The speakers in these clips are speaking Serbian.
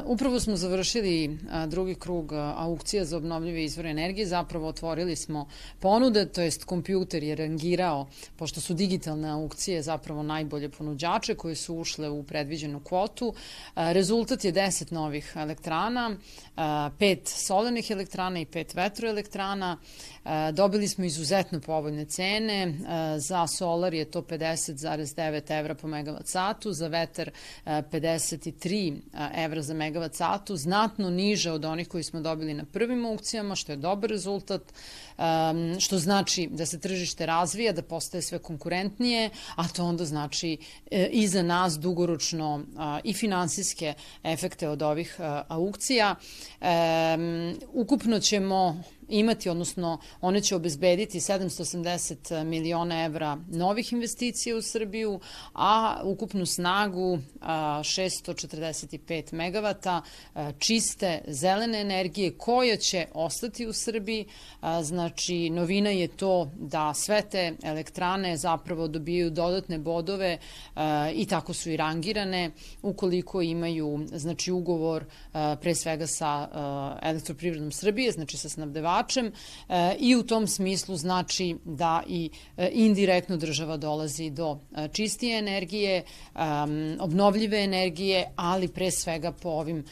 Upravo smo završili drugi krug aukcija za obnovljive izvore energije. Zapravo otvorili smo ponude, to jest kompjuter je rangirao, pošto su digitalne aukcije zapravo najbolje ponuđače koje su ušle u predviđenu kvotu. Rezultat je 10 novih elektrana, 5 solarnih elektrana i 5 vetroelektrana. Dobili smo izuzetno povoljne cene. Za solar je to 50,9 evra po megavat satu, za vetar 53 evra za megavat satu, znatno niže od onih koji smo dobili na prvim aukcijama, što je dobar rezultat, što znači da se tržište razvija, da postaje sve konkurentnije, a to onda znači i za nas dugoročno i finansijske efekte od ovih aukcija. Ukupno ćemo imati, odnosno one će obezbediti 780 miliona evra novih investicija u Srbiju, a ukupnu snagu 645 megavata čiste zelene energije koja će ostati u Srbiji. Znači, novina je to da sve te elektrane zapravo dobijaju dodatne bodove i tako su i rangirane ukoliko imaju ugovor pre svega sa Elektroprivredom Srbije, znači sa snabdevačem, i u tom smislu znači da i indirektno država dolazi do čistije energije, obnovljive energije, ali pre svega po ovim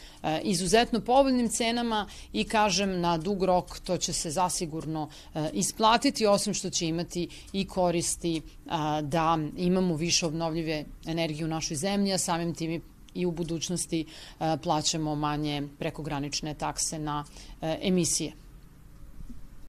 izuzetno povoljnim cenama i kažem na dug rok to će se zasigurno isplatiti, osim što će imati i koristi da imamo više obnovljive energije u našoj zemlji, a samim tim i u budućnosti plaćamo manje prekogranične takse na emisije.